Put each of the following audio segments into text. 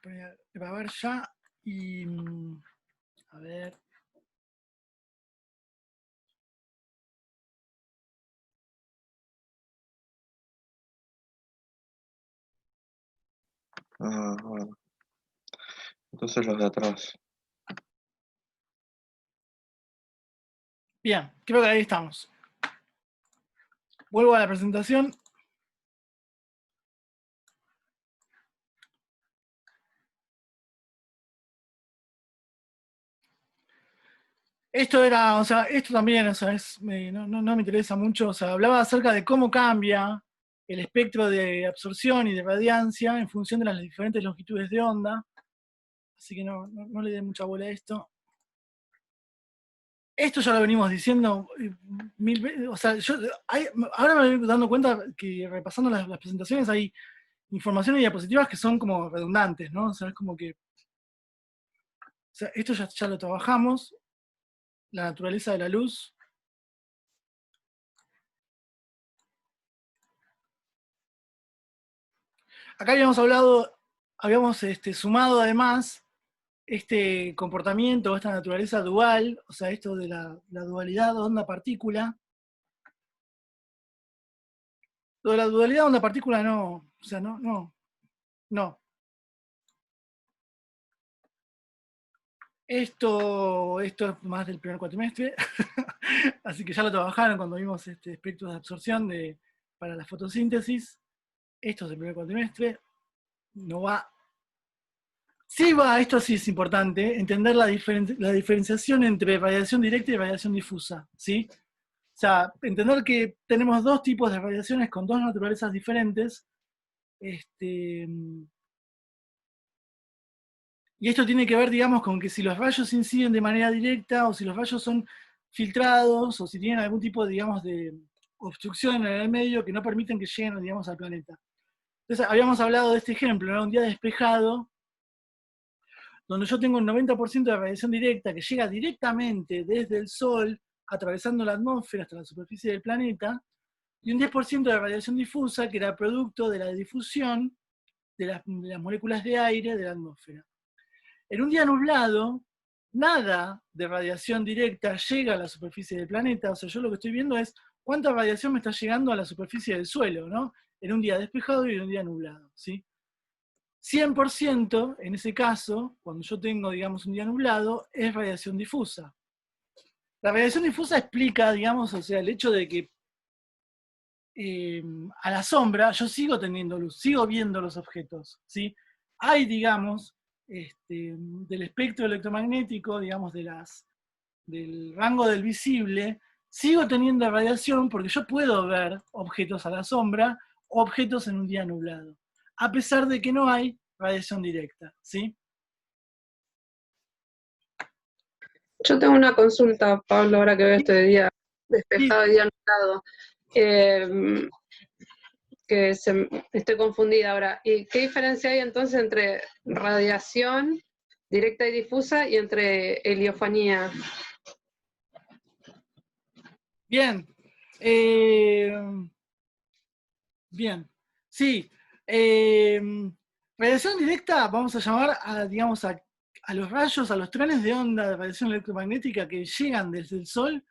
poner a grabar ya y a ver. Bueno. Entonces los de atrás. Bien, creo que ahí estamos. Vuelvo a la presentación. Esto era, o sea, esto también, o sea, no me interesa mucho, o sea, hablaba acerca de cómo cambia el espectro de absorción y de radiancia en función de las diferentes longitudes de onda, así que no le dé mucha bola a esto. Esto ya lo venimos diciendo mil veces, o sea, ahora me voy dando cuenta que repasando las presentaciones hay informaciones y diapositivas que son como redundantes, ¿no? O sea, es como que, o sea, esto ya lo trabajamos, la naturaleza de la luz. Acá habíamos sumado además este comportamiento, esta naturaleza dual, o sea, esto de la dualidad onda-partícula. Lo de la dualidad onda-partícula no, o sea, no. Esto es más del primer cuatrimestre, así que ya lo trabajaron cuando vimos espectros de absorción para la fotosíntesis. Esto es del primer cuatrimestre, no va. Sí va, esto sí es importante, entender la diferenciación entre radiación directa y radiación difusa, ¿sí? O sea, entender que tenemos dos tipos de radiaciones con dos naturalezas diferentes, y esto tiene que ver, digamos, con que si los rayos inciden de manera directa, o si los rayos son filtrados, o si tienen algún tipo, digamos, de obstrucción en el medio que no permiten que lleguen, digamos, al planeta. Entonces, habíamos hablado de este ejemplo, ¿no? Un día despejado, donde yo tengo un 90% de radiación directa que llega directamente desde el Sol, atravesando la atmósfera hasta la superficie del planeta, y un 10% de radiación difusa que era producto de la difusión de las moléculas de aire de la atmósfera. En un día nublado, nada de radiación directa llega a la superficie del planeta, o sea, yo lo que estoy viendo es cuánta radiación me está llegando a la superficie del suelo, ¿no? En un día despejado y en un día nublado, ¿sí? 100% en ese caso, cuando yo tengo, digamos, un día nublado, es radiación difusa. La radiación difusa explica, digamos, o sea, el hecho de que a la sombra yo sigo teniendo luz, sigo viendo los objetos, ¿sí? Hay, digamos, del espectro electromagnético, digamos, del rango del visible, sigo teniendo radiación porque yo puedo ver objetos a la sombra, objetos en un día nublado, a pesar de que no hay radiación directa, ¿sí? Yo tengo una consulta, Pablo, ahora que veo este día despejado y día nublado. Estoy confundida ahora. ¿Y qué diferencia hay entonces entre radiación directa y difusa y entre heliofanía? Bien. Bien. Sí. Radiación directa, vamos a llamar digamos, a los rayos, a los trenes de onda de radiación electromagnética que llegan desde el Sol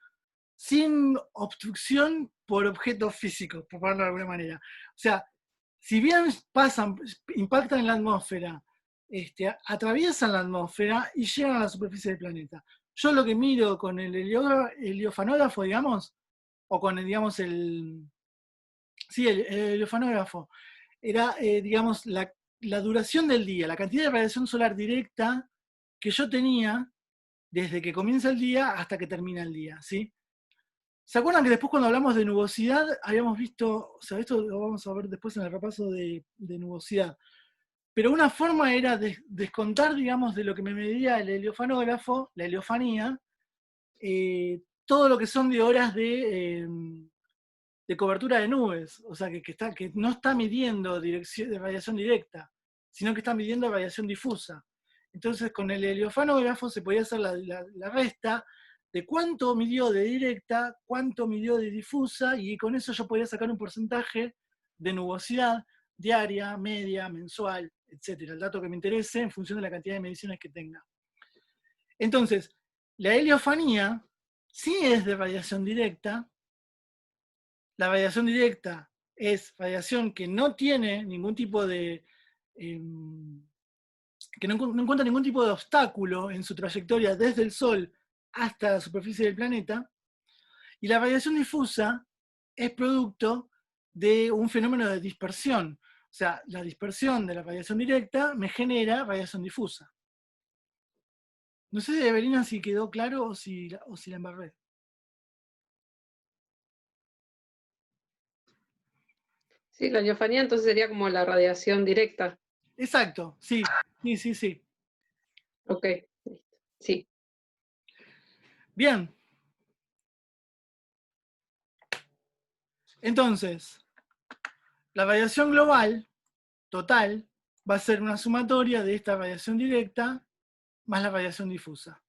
sin obstrucción por objetos físicos, por ponerlo de alguna manera. O sea, si bien impactan en la atmósfera, atraviesan la atmósfera y llegan a la superficie del planeta. Yo lo que miro con el heliofanógrafo, digamos, o con el, digamos, el heliofanógrafo, era, digamos, la duración del día, la cantidad de radiación solar directa que yo tenía desde que comienza el día hasta que termina el día, ¿sí? ¿Se acuerdan que después cuando hablamos de nubosidad habíamos visto, o sea, esto lo vamos a ver después en el repaso de nubosidad, pero una forma era descontar, digamos, de lo que me medía el heliofanógrafo, la heliofanía, todo lo que son de horas de cobertura de nubes, o sea, que no está midiendo de radiación directa, sino que está midiendo radiación difusa. Entonces, con el heliofanógrafo se podía hacer la resta de cuánto midió de directa, cuánto midió de difusa, y con eso yo podía sacar un porcentaje de nubosidad diaria, media, mensual, etcétera, el dato que me interese en función de la cantidad de mediciones que tenga. Entonces, la heliofanía sí es de radiación directa. La radiación directa es radiación que no tiene ningún tipo de... que no encuentra ningún tipo de obstáculo en su trayectoria desde el Sol hasta la superficie del planeta. Y la radiación difusa es producto de un fenómeno de dispersión. O sea, la dispersión de la radiación directa me genera radiación difusa. No sé, Evelina, si quedó claro o si la embarré. Sí, la heliofanía entonces sería como la radiación directa. Exacto, sí. Ok, listo. Sí. Bien. Entonces, la radiación global total va a ser una sumatoria de esta radiación directa más la radiación difusa.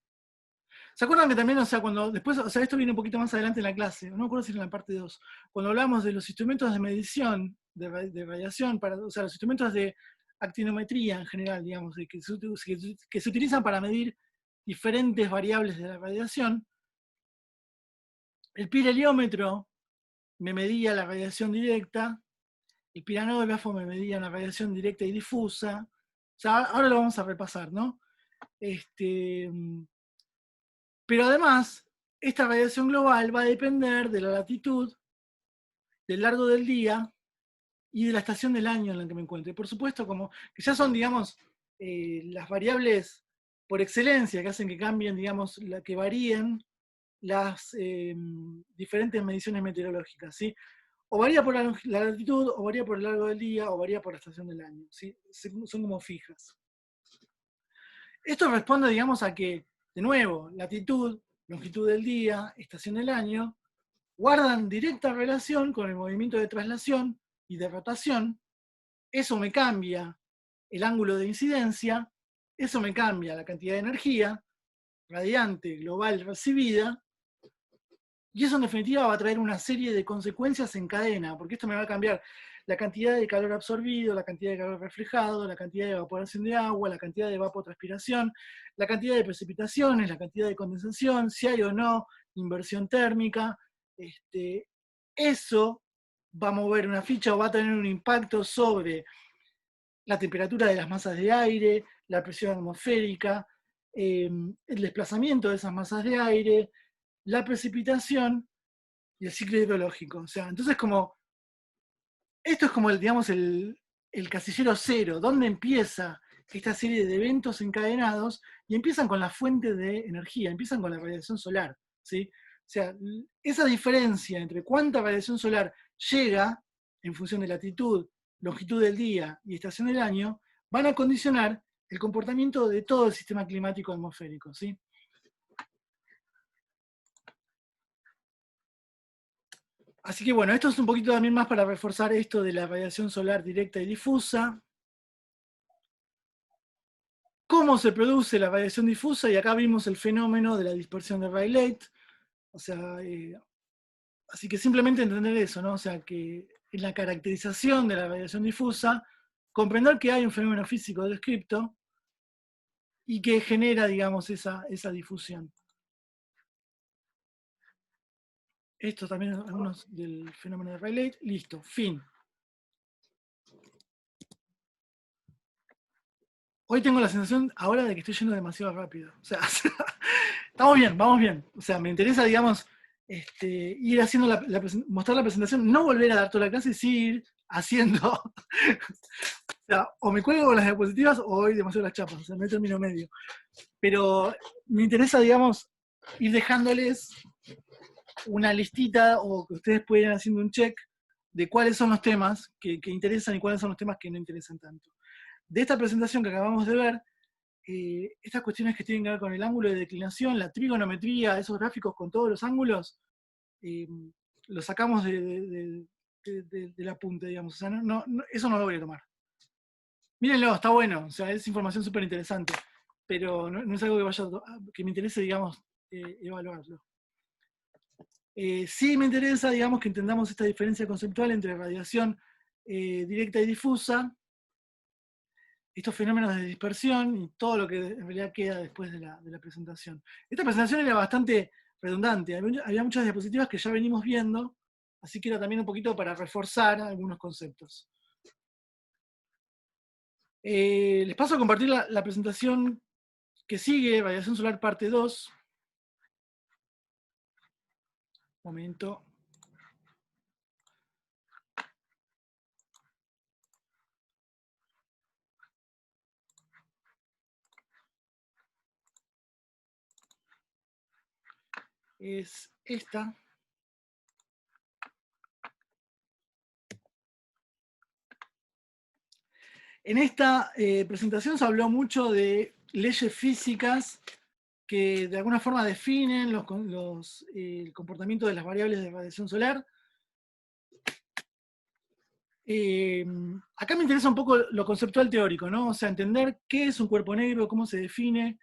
¿Se acuerdan que también, o sea, cuando después, o sea, esto viene un poquito más adelante en la clase, no me acuerdo si era en la parte 2, cuando hablamos de los instrumentos de medición de radiación, o sea, los instrumentos de actinometría en general, digamos, que se utilizan para medir diferentes variables de la radiación, el pirheliómetro me medía la radiación directa, el piranógrafo me medía la radiación directa y difusa. O sea, ahora lo vamos a repasar, ¿no? Pero además, esta radiación global va a depender de la latitud, del largo del día y de la estación del año en la que me encuentre. Por supuesto, como que ya son, digamos, las variables por excelencia que hacen que cambien, digamos, que varíen las diferentes mediciones meteorológicas, ¿sí? O varía por la latitud, o varía por el largo del día, o varía por la estación del año, ¿sí? Son como fijas. Esto responde, digamos, a que, de nuevo, latitud, longitud del día, estación del año, guardan directa relación con el movimiento de traslación y de rotación. Eso me cambia el ángulo de incidencia, eso me cambia la cantidad de energía radiante global recibida, y eso en definitiva va a traer una serie de consecuencias en cadena, porque esto me va a cambiar la cantidad de calor absorbido, la cantidad de calor reflejado, la cantidad de evaporación de agua, la cantidad de evapotranspiración, la cantidad de precipitaciones, la cantidad de condensación, si hay o no inversión térmica. Eso va a mover una ficha o va a tener un impacto sobre la temperatura de las masas de aire, la presión atmosférica, el desplazamiento de esas masas de aire, la precipitación y el ciclo hidrológico. O sea, entonces esto es como digamos, el casillero cero, donde empieza esta serie de eventos encadenados y empiezan con la fuente de energía, empiezan con la radiación solar, ¿sí? O sea, esa diferencia entre cuánta radiación solar llega en función de latitud, longitud del día y estación del año, van a condicionar el comportamiento de todo el sistema climático atmosférico, ¿sí? Así que bueno, esto es un poquito también más para reforzar esto de la radiación solar directa y difusa. ¿Cómo se produce la radiación difusa? Y acá vimos el fenómeno de la dispersión de Rayleigh. O sea, así que simplemente entender eso, ¿no? O sea, que en la caracterización de la radiación difusa, comprender que hay un fenómeno físico descripto y que genera, digamos, esa difusión. Esto también es algunos del fenómeno de Rayleigh. Listo, fin. Hoy tengo la sensación ahora de que estoy yendo demasiado rápido. O sea, vamos bien. O sea, me interesa, digamos, ir haciendo mostrar la presentación, no volver a dar toda la clase y seguir haciendo. O sea, o me cuelgo con las diapositivas o voy demasiado las chapas. O sea, no termino medio. Pero me interesa, digamos, ir dejándoles una listita o que ustedes puedan ir haciendo un check de cuáles son los temas que interesan y cuáles son los temas que no interesan tanto. De esta presentación que acabamos de ver, estas cuestiones que tienen que ver con el ángulo de declinación, la trigonometría, esos gráficos con todos los ángulos, los sacamos del apunte, digamos. O sea, eso no lo voy a tomar. Mírenlo, está bueno, o sea, es información súper interesante, pero no es algo que me interese, digamos, evaluarlo. Sí me interesa, digamos, que entendamos esta diferencia conceptual entre radiación directa y difusa, estos fenómenos de dispersión y todo lo que en realidad queda después de la presentación. Esta presentación era bastante redundante, había muchas diapositivas que ya venimos viendo, así que era también un poquito para reforzar algunos conceptos. Les paso a compartir la presentación que sigue, radiación solar parte 2. Un momento. Es esta. En esta presentación se habló mucho de leyes físicas que de alguna forma definen el comportamiento de las variables de radiación solar. Acá me interesa un poco lo conceptual teórico, ¿no? O sea, entender qué es un cuerpo negro, cómo se define.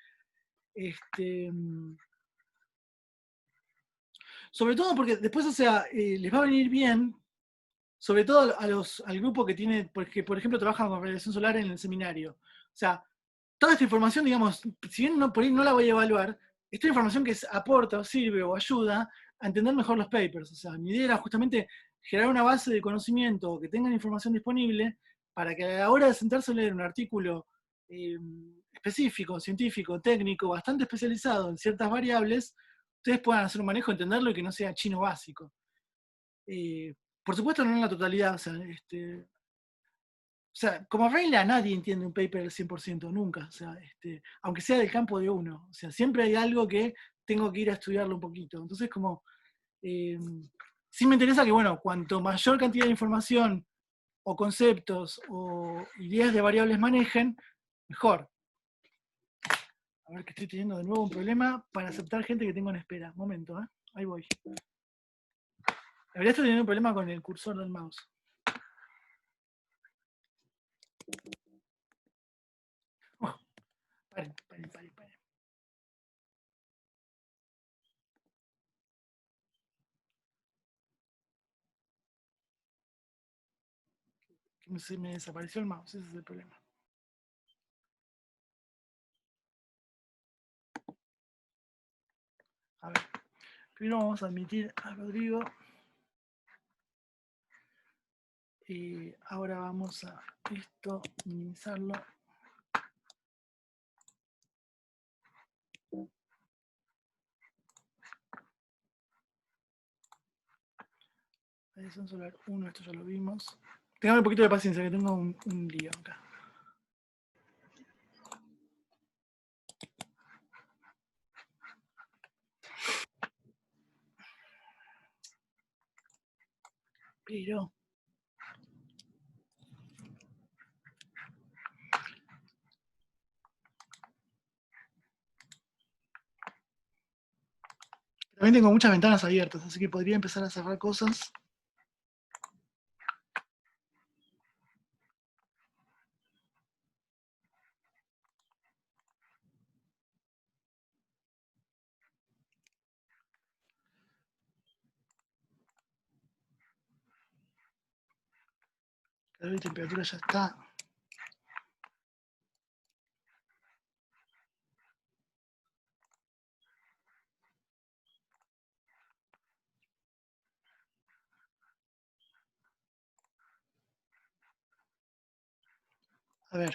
Sobre todo porque después, o sea, les va a venir bien, sobre todo al grupo que tiene, que por ejemplo trabaja con radiación solar en el seminario. O sea, toda esta información, digamos, si bien por ahí no la voy a evaluar, esta información que aporta o sirve o ayuda a entender mejor los papers. O sea, mi idea era justamente generar una base de conocimiento que tengan información disponible para que a la hora de sentarse a leer un artículo específico, científico, técnico, bastante especializado en ciertas variables, ustedes puedan hacer un manejo, entenderlo y que no sea chino básico. Por supuesto no en la totalidad, o sea, como regla nadie entiende un paper al 100%, nunca, o sea, aunque sea del campo de uno, o sea, siempre hay algo que tengo que ir a estudiarlo un poquito. Entonces, como, sí me interesa que, bueno, cuanto mayor cantidad de información o conceptos o ideas de variables manejen, mejor. A ver que estoy teniendo de nuevo un problema para aceptar gente que tengo en espera. Momento, ahí voy. La verdad estoy teniendo un problema con el cursor del mouse. Oh, paren. Se me desapareció el mouse, ese es el problema. A ver, primero vamos a admitir a Rodrigo. Y ahora vamos a esto, minimizarlo. Radiación solar 1, esto ya lo vimos. Tengan un poquito de paciencia, que tengo un lío acá. Pero... también tengo muchas ventanas abiertas, así que podría empezar a cerrar cosas. La temperatura ya está. A ver.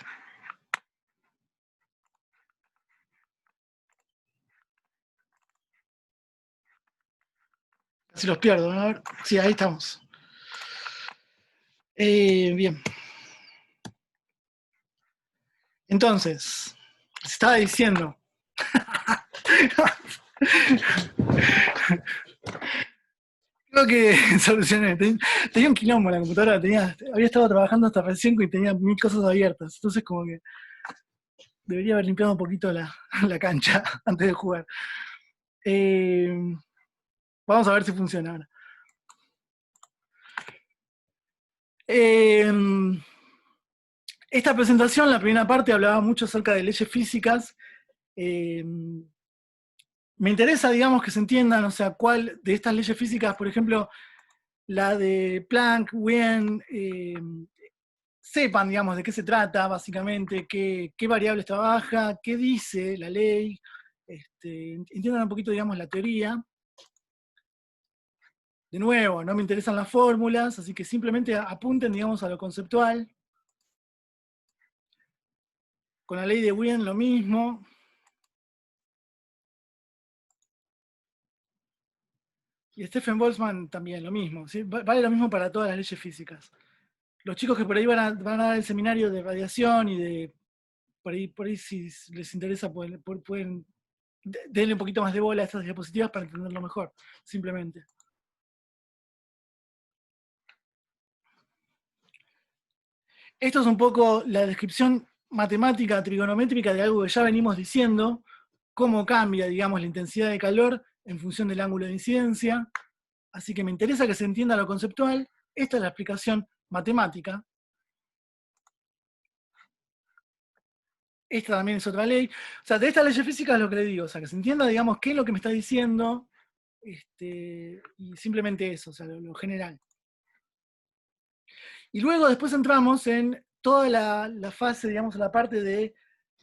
Casi los pierdo, ¿no? A ver. Sí, ahí estamos. Bien. Entonces, les estaba diciendo. Creo que solucioné. Tenía un quilombo en la computadora, había estado trabajando hasta recién y tenía 1000 cosas abiertas. Entonces, como que debería haber limpiado un poquito la cancha antes de jugar. Vamos a ver si funciona ahora. Esta presentación, la primera parte, hablaba mucho acerca de leyes físicas. Me interesa, digamos, que se entiendan, o sea, cuál de estas leyes físicas, por ejemplo, la de Planck, Wien, sepan, digamos, de qué se trata, básicamente, qué variables trabaja, qué dice la ley, entiendan un poquito, digamos, la teoría. De nuevo, no me interesan las fórmulas, así que simplemente apunten, digamos, a lo conceptual. Con la ley de Wien lo mismo. Y Stephen Boltzmann también lo mismo. ¿Sí? Vale lo mismo para todas las leyes físicas. Los chicos que por ahí van a dar el seminario de radiación y de... Por ahí si les interesa pueden denle un poquito más de bola a estas diapositivas para entenderlo mejor, simplemente. Esto es un poco la descripción matemática, trigonométrica de algo que ya venimos diciendo, cómo cambia, digamos, la intensidad de calor en función del ángulo de incidencia. Así que me interesa que se entienda lo conceptual. Esta es la explicación matemática. Esta también es otra ley. O sea, de esta ley física es lo que le digo. O sea, que se entienda, digamos, qué es lo que me está diciendo. Y simplemente eso, o sea, lo general. Y luego después entramos en toda la fase, digamos, la parte de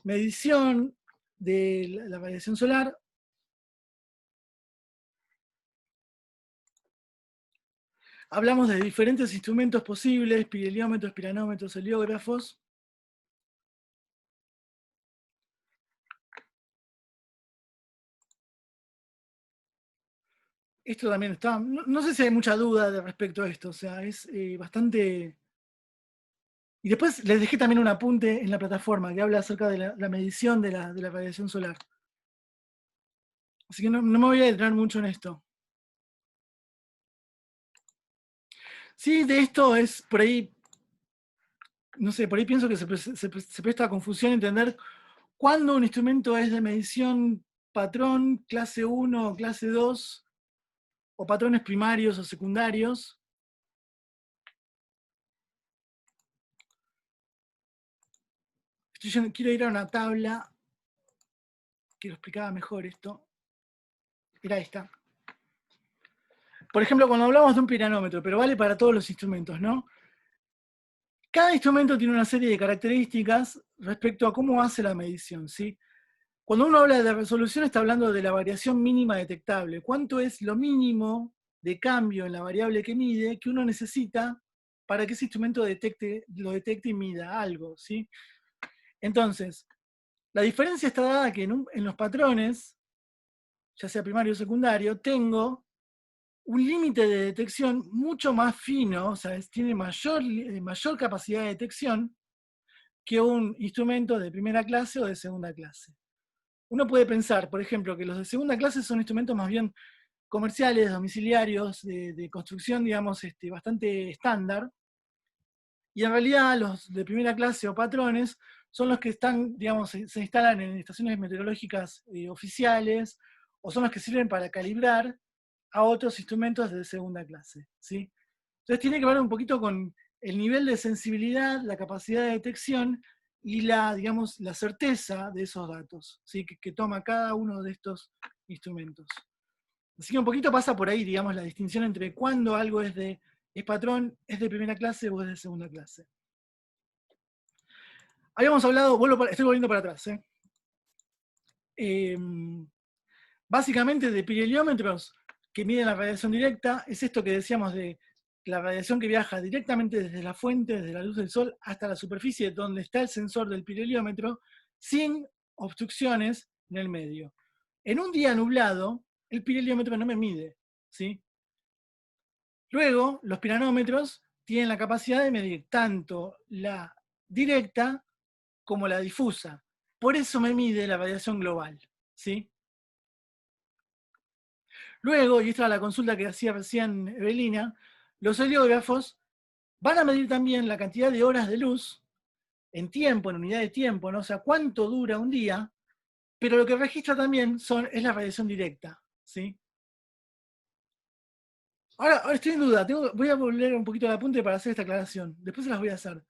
medición de la radiación solar. Hablamos de diferentes instrumentos posibles, pirheliómetros, piranómetros, heliógrafos. Esto también está, no sé si hay mucha duda respecto a esto, o sea, es bastante... Y después les dejé también un apunte en la plataforma que habla acerca de la medición de la radiación solar. Así que no me voy a detener mucho en esto. Sí, de esto es por ahí, no sé, por ahí pienso que se presta a confusión entender cuándo un instrumento es de medición patrón, clase 1 o clase 2, o patrones primarios o secundarios. Quiero ir a una tabla que lo explicaba mejor esto. Era esta. Por ejemplo, cuando hablamos de un piranómetro, pero vale para todos los instrumentos, ¿no? Cada instrumento tiene una serie de características respecto a cómo hace la medición, ¿sí? Cuando uno habla de resolución está hablando de la variación mínima detectable. ¿Cuánto es lo mínimo de cambio en la variable que mide que uno necesita para que ese instrumento lo detecte y mida algo, ¿sí? Entonces, la diferencia está dada que en los patrones, ya sea primario o secundario, tengo un límite de detección mucho más fino, o sea, tiene mayor capacidad de detección que un instrumento de primera clase o de segunda clase. Uno puede pensar, por ejemplo, que los de segunda clase son instrumentos más bien comerciales, domiciliarios, de construcción, digamos, bastante estándar, y en realidad los de primera clase o patrones son los que están, digamos, se instalan en estaciones meteorológicas oficiales, o son los que sirven para calibrar a otros instrumentos de segunda clase, ¿sí? Entonces tiene que ver un poquito con el nivel de sensibilidad, la capacidad de detección y digamos, la certeza de esos datos, ¿sí? que toma cada uno de estos instrumentos. Así que un poquito pasa por ahí, digamos, la distinción entre cuándo algo es patrón, es de primera clase o es de segunda clase. Habíamos hablado, estoy volviendo para atrás, básicamente de pirheliómetros que miden la radiación directa, es esto que decíamos de la radiación que viaja directamente desde la fuente, desde la luz del sol, hasta la superficie donde está el sensor del pirheliómetro, sin obstrucciones en el medio. En un día nublado, el pirheliómetro no me mide, ¿sí? Luego, los piranómetros tienen la capacidad de medir tanto la directa como la difusa. Por eso me mide la radiación global, ¿sí? Luego, y esta era la consulta que hacía recién Evelina, los heliógrafos van a medir también la cantidad de horas de luz en tiempo, en unidad de tiempo, ¿no? O sea, cuánto dura un día, pero lo que registra también es la radiación directa, ¿sí? Ahora estoy en duda, voy a volver un poquito al apunte para hacer esta aclaración, después se las voy a hacer.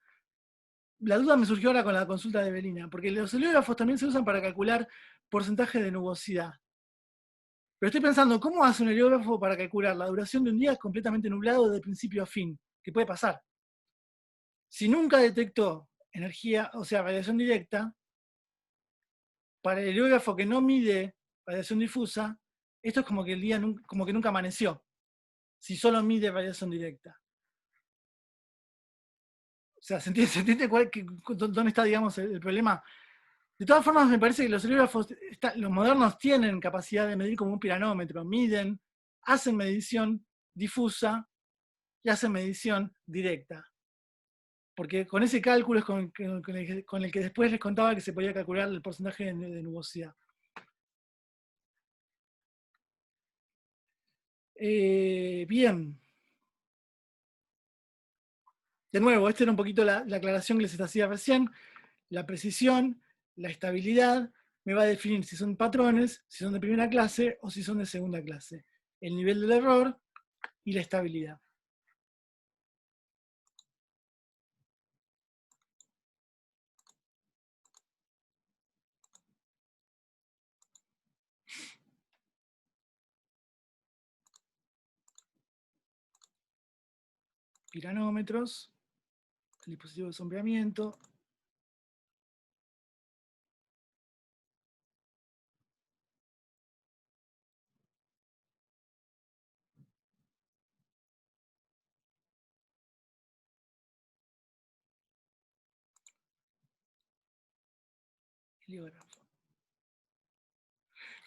La duda me surgió ahora con la consulta de Evelina, porque los heliógrafos también se usan para calcular porcentaje de nubosidad. Pero estoy pensando, ¿cómo hace un heliógrafo para calcular la duración de un día completamente nublado de principio a fin? ¿Qué puede pasar? Si nunca detectó energía, o sea, radiación directa, para el heliógrafo que no mide radiación difusa, esto es como que el día como que nunca amaneció, si solo mide radiación directa. O sea, ¿se entiende dónde está, digamos, el problema? De todas formas, me parece que los heliógrafos, los modernos, tienen capacidad de medir como un piranómetro, miden, hacen medición difusa y hacen medición directa. Porque con ese cálculo es con el que después les contaba que se podía calcular el porcentaje de nubosidad. Bien. De nuevo, esta era un poquito la aclaración que les hacía recién. La precisión, la estabilidad, me va a definir si son patrones, si son de primera clase o si son de segunda clase. El nivel del error y la estabilidad. Piranómetros, el dispositivo de sombreamiento. Heliógrafo.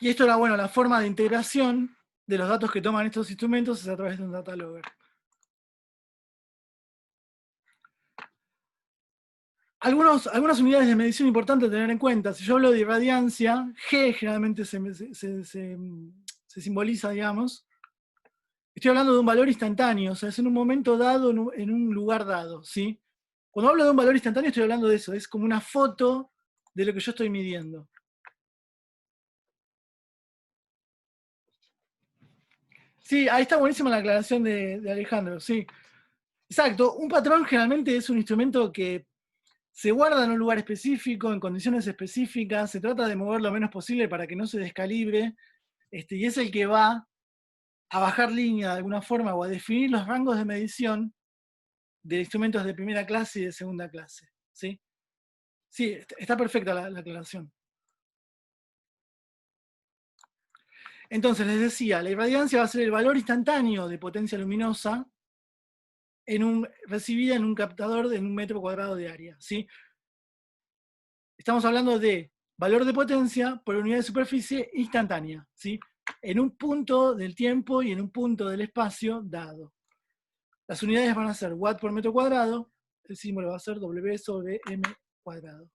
Y esto era, bueno, la forma de integración de los datos que toman estos instrumentos es a través de un data logger. Algunas unidades de medición importantes a tener en cuenta. Si yo hablo de irradiancia, G generalmente se simboliza, digamos. Estoy hablando de un valor instantáneo, o sea, es en un momento dado, en un lugar dado, ¿sí? Cuando hablo de un valor instantáneo estoy hablando de eso, es como una foto de lo que yo estoy midiendo. Sí, ahí está buenísima la aclaración de Alejandro, sí. Exacto, un patrón generalmente es un instrumento que se guarda en un lugar específico, en condiciones específicas, se trata de mover lo menos posible para que no se descalibre, y es el que va a bajar línea de alguna forma o a definir los rangos de medición de instrumentos de primera clase y de segunda clase. ¿Sí? Sí, está perfecta la aclaración. Entonces, les decía, la irradiancia va a ser el valor instantáneo de potencia luminosa recibida en un captador de 1 metro cuadrado de área. ¿Sí? Estamos hablando de valor de potencia por unidad de superficie instantánea, ¿sí? En un punto del tiempo y en un punto del espacio dado. Las unidades van a ser watt por metro cuadrado, el símbolo va a ser W sobre M cuadrado.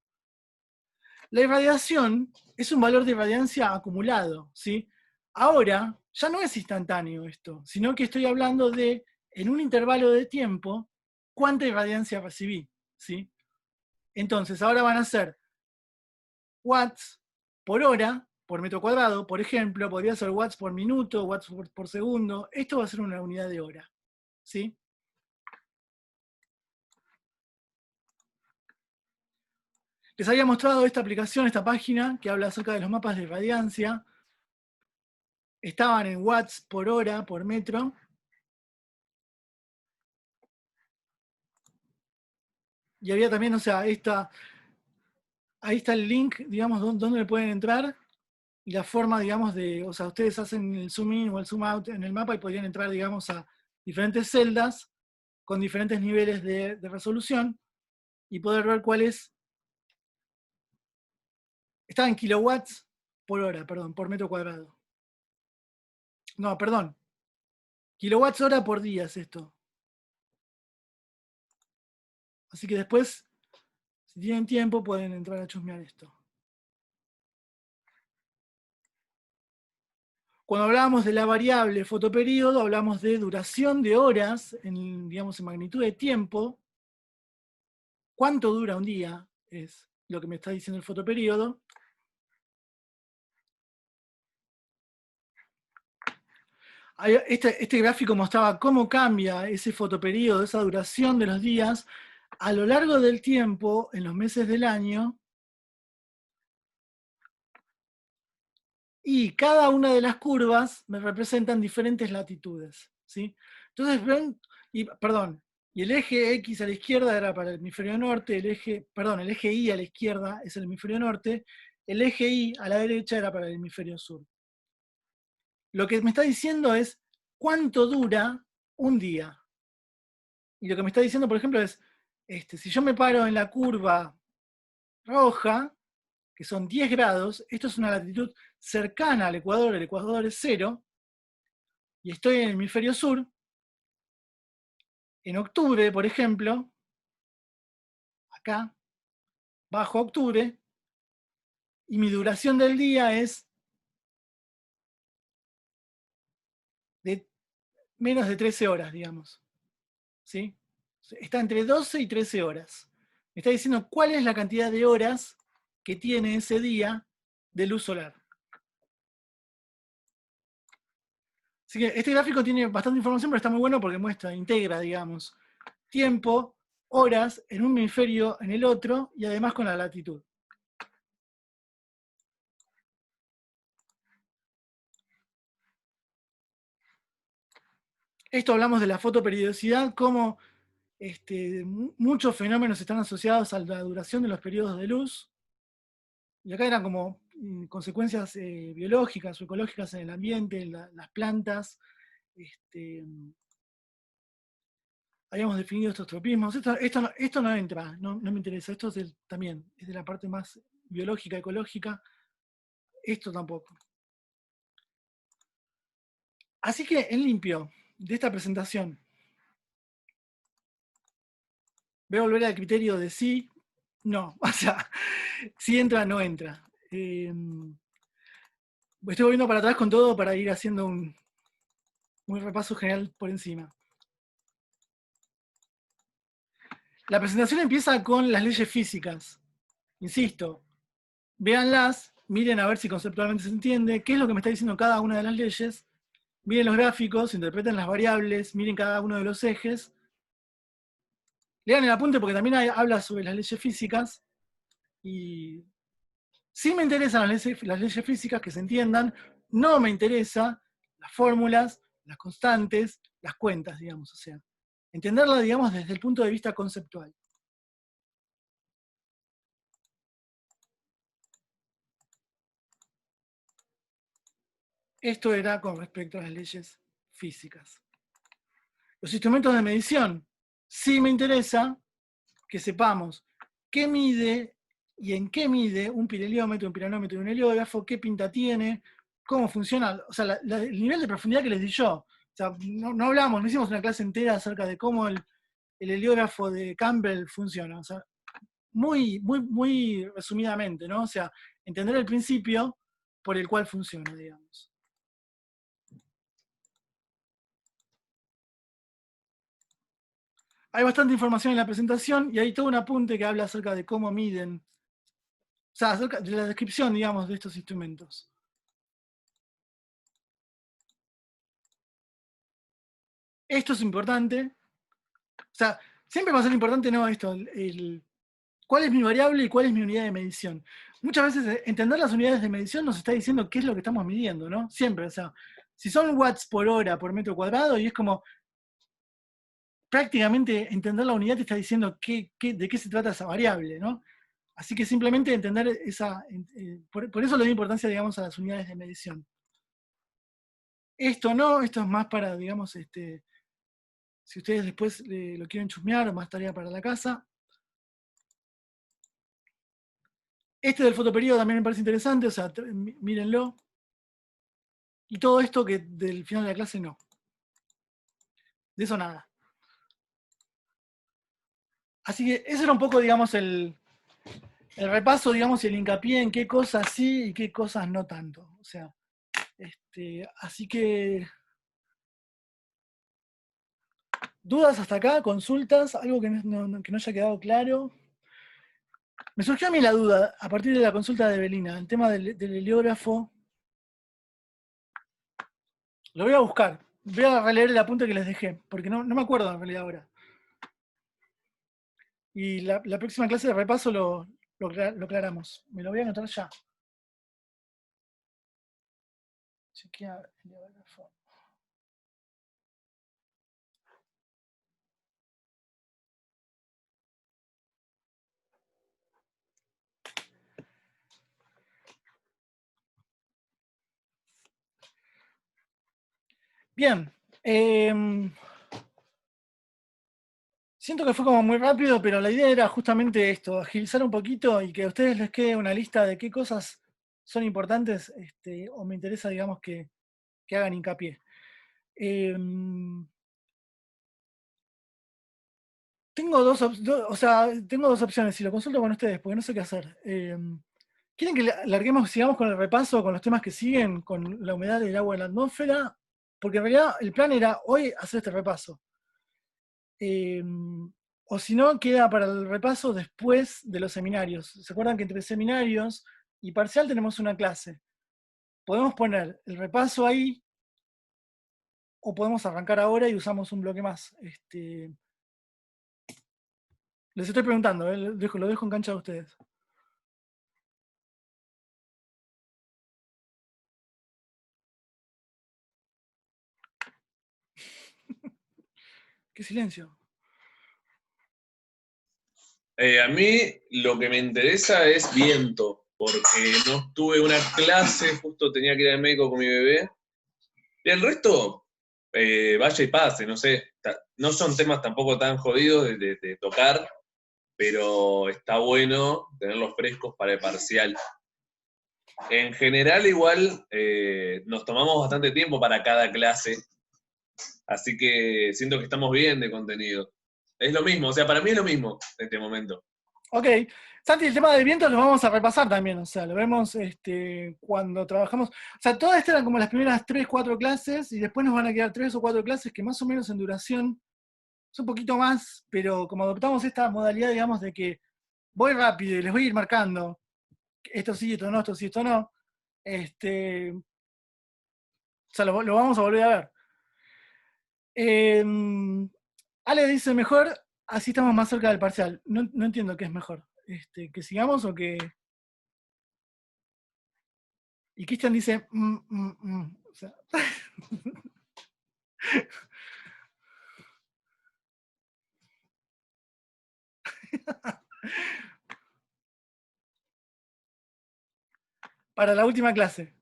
La irradiación es un valor de irradiancia acumulado, ¿sí? Ahora, ya no es instantáneo esto, sino que estoy hablando de, en un intervalo de tiempo, cuánta irradiancia recibí, ¿sí? Entonces, ahora van a ser watts por hora, por metro cuadrado, por ejemplo, podría ser watts por minuto, watts por segundo. Esto va a ser una unidad de hora, ¿sí? Les había mostrado esta aplicación, esta página, que habla acerca de los mapas de radiancia. Estaban en watts por hora, por metro. Y había también, o sea, ahí está el link, digamos, donde pueden entrar. Y la forma, digamos, o sea, ustedes hacen el zoom in o el zoom out en el mapa y podrían entrar, digamos, a diferentes celdas con diferentes niveles de resolución y poder ver cuál es. Está en kilowatts por hora, perdón, por metro cuadrado. No, perdón. Kilowatts hora por día es esto. Así que después, si tienen tiempo, pueden entrar a chusmear esto. Cuando hablábamos de la variable fotoperíodo, hablamos de duración de horas, digamos, en magnitud de tiempo. ¿Cuánto dura un día? Es lo que me está diciendo el fotoperíodo. Este gráfico mostraba cómo cambia ese fotoperíodo, esa duración de los días, a lo largo del tiempo, en los meses del año, y cada una de las curvas me representan diferentes latitudes, ¿sí? Entonces ven, perdón, Y el eje X a la izquierda era para el hemisferio norte, el eje Y a la izquierda es el hemisferio norte, el eje Y a la derecha era para el hemisferio sur. Lo que me está diciendo es cuánto dura un día. Y lo que me está diciendo, por ejemplo, es, si yo me paro en la curva roja, que son 10 grados, esto es una latitud cercana al Ecuador, el Ecuador es 0, y estoy en el hemisferio sur, en octubre, por ejemplo, acá, bajo octubre, y mi duración del día es de menos de 13 horas, digamos. ¿Sí? Está entre 12 y 13 horas. Me está diciendo cuál es la cantidad de horas que tiene ese día de luz solar. Así que este gráfico tiene bastante información, pero está muy bueno porque muestra, integra, digamos, tiempo, horas en un hemisferio, en el otro, y además con la latitud. Esto hablamos de la fotoperiodicidad, cómo muchos fenómenos están asociados a la duración de los periodos de luz. Y acá eran como consecuencias biológicas o ecológicas en el ambiente, en las plantas. Habíamos definido estos tropismos. Esto no entra, no me interesa. Esto también es de la parte más biológica, ecológica. Esto tampoco. Así que en limpio de esta presentación, voy a volver al criterio de sí, no. O sea, si entra, no entra. Estoy volviendo para atrás con todo para ir haciendo un repaso general por encima. La presentación empieza con las leyes físicas. Insisto, véanlas, miren a ver si conceptualmente se entiende, qué es lo que me está diciendo cada una de las leyes, miren los gráficos, interpreten las variables, miren cada uno de los ejes, lean el apunte porque también habla sobre las leyes físicas, y sí me interesan las leyes físicas, que se entiendan, no me interesa las fórmulas, las constantes, las cuentas, digamos, o sea, entenderla, digamos, desde el punto de vista conceptual. Esto era con respecto a las leyes físicas. Los instrumentos de medición, sí me interesa que sepamos qué mide y en qué mide un pirheliómetro, un piranómetro y un heliógrafo, qué pinta tiene, cómo funciona, o sea, el nivel de profundidad que les di yo. O sea, no hablamos, no hicimos una clase entera acerca de cómo el heliógrafo de Campbell funciona. O sea, muy resumidamente, ¿no? O sea, entender el principio por el cual funciona, digamos. Hay bastante información en la presentación y hay todo un apunte que habla acerca de cómo miden, o sea, acerca de la descripción, digamos, de estos instrumentos. Esto es importante. O sea, siempre va a ser importante, ¿no? Esto, cuál es mi variable y cuál es mi unidad de medición. Muchas veces entender las unidades de medición nos está diciendo qué es lo que estamos midiendo, ¿no? Siempre, o sea, si son watts por hora por metro cuadrado, y es como prácticamente entender la unidad te está diciendo de qué se trata esa variable, ¿no? Así que simplemente entender por eso le doy importancia, digamos, a las unidades de medición. Esto no, esto es más para, digamos, si ustedes después lo quieren chusmear o más tarea para la casa. Este del fotoperiodo también me parece interesante, o sea, mírenlo. Y todo esto que del final de la clase no. De eso nada. Así que ese era un poco, digamos, el repaso, digamos, y el hincapié en qué cosas sí y qué cosas no tanto. O sea, así que... ¿Dudas hasta acá? ¿Consultas? ¿Algo que no haya quedado claro? Me surgió a mí la duda, a partir de la consulta de Belina, el tema del heliógrafo. Lo voy a buscar. Voy a releer el apunte que les dejé, porque no me acuerdo en realidad ahora. Y la próxima clase de repaso lo aclaramos. Me lo voy a anotar ya. Chequear heliógrafo. Bien. Siento que fue como muy rápido, pero la idea era justamente esto, agilizar un poquito y que a ustedes les quede una lista de qué cosas son importantes, o me interesa, digamos, que hagan hincapié. Tengo tengo dos opciones, y lo consulto con ustedes, porque no sé qué hacer. ¿Quieren que larguemos, sigamos con el repaso, con los temas que siguen, con la humedad del agua en la atmósfera? Porque en realidad el plan era hoy hacer este repaso. O si no, queda para el repaso después de los seminarios. ¿Se acuerdan que entre seminarios y parcial tenemos una clase? Podemos poner el repaso ahí, o podemos arrancar ahora y usamos un bloque más. Les estoy preguntando, lo dejo en cancha a ustedes. ¡Qué silencio! A mí lo que me interesa es viento, porque no tuve una clase, justo tenía que ir al médico con mi bebé. Y el resto, vaya y pase, no sé. No son temas tampoco tan jodidos de tocar, pero está bueno tenerlos frescos para el parcial. En general, igual, nos tomamos bastante tiempo para cada clase, así que siento que estamos bien de contenido. Es lo mismo, o sea, para mí es lo mismo en este momento. Ok, Santi, el tema del viento lo vamos a repasar también, o sea, lo vemos cuando trabajamos. O sea, todas estas eran como las primeras 3, 4 clases, y después nos van a quedar 3 o 4 clases que más o menos en duración es un poquito más, pero como adoptamos esta modalidad, digamos, de que voy rápido y les voy a ir marcando esto sí, esto no, esto sí, esto no, o sea, lo vamos a volver a ver. Ale dice mejor, así estamos más cerca del parcial. No entiendo qué es mejor. ¿Que sigamos o que...? Y Cristian dice... O sea, para la última clase.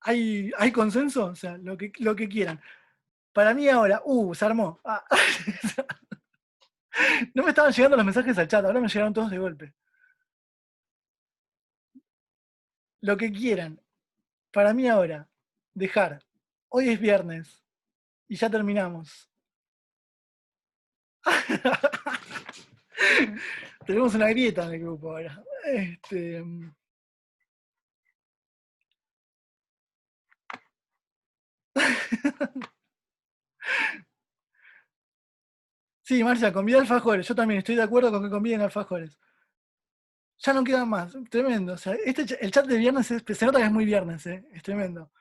¿Hay consenso? O sea, lo que quieran. Para mí ahora... se armó. No me estaban llegando los mensajes al chat, ahora me llegaron todos de golpe. Lo que quieran. Para mí ahora, dejar. Hoy es viernes. Y ya terminamos. Tenemos una grieta en el grupo ahora. Sí, Marcia, convida alfajores. Yo también estoy de acuerdo con que conviden alfajores. Ya no quedan más. Tremendo. O sea, el chat de viernes se nota que es muy viernes, ¿eh? Es tremendo.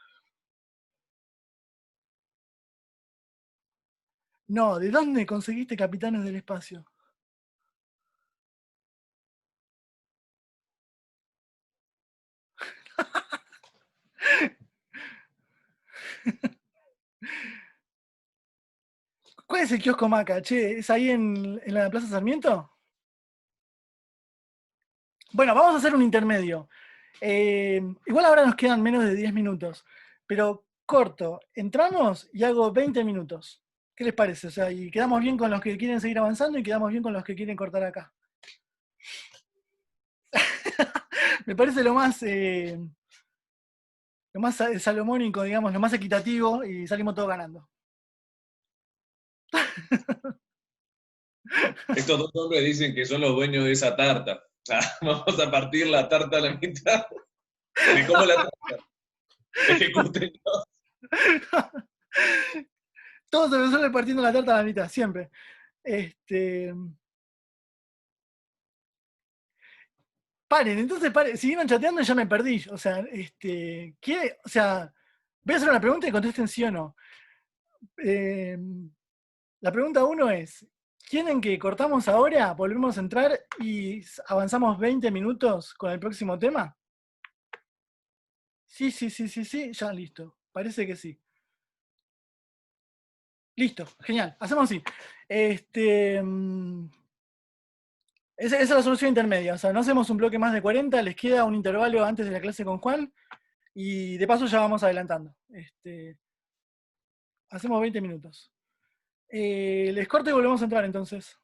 No, ¿de dónde conseguiste Capitanes del Espacio? ¿Cuál es el kiosco Maca? Che, ¿es ahí en la Plaza Sarmiento? Bueno, vamos a hacer un intermedio. Igual ahora nos quedan menos de 10 minutos, pero corto. Entramos y hago 20 minutos. ¿Qué les parece? O sea, y quedamos bien con los que quieren seguir avanzando y quedamos bien con los que quieren cortar acá. Me parece lo más salomónico, digamos, lo más equitativo, y salimos todos ganando. Estos dos hombres dicen que son los dueños de esa tarta. Vamos a partir la tarta a la mitad. ¿Y cómo la tarta? Ejecútenlo. Todos se resuelve partiendo la tarta a la mitad, siempre. Paren, entonces siguieron chateando y ya me perdí. O sea, O sea, voy a hacer una pregunta y contesten sí o no. La pregunta 1 es, ¿quieren que cortamos ahora, volvemos a entrar y avanzamos 20 minutos con el próximo tema? Sí, ya listo. Parece que sí. Listo, genial. Hacemos así. Esa es la solución intermedia. O sea, no hacemos un bloque más de 40, les queda un intervalo antes de la clase con Juan, Y de paso ya vamos adelantando. Hacemos 20 minutos. Les corto y volvemos a entrar entonces.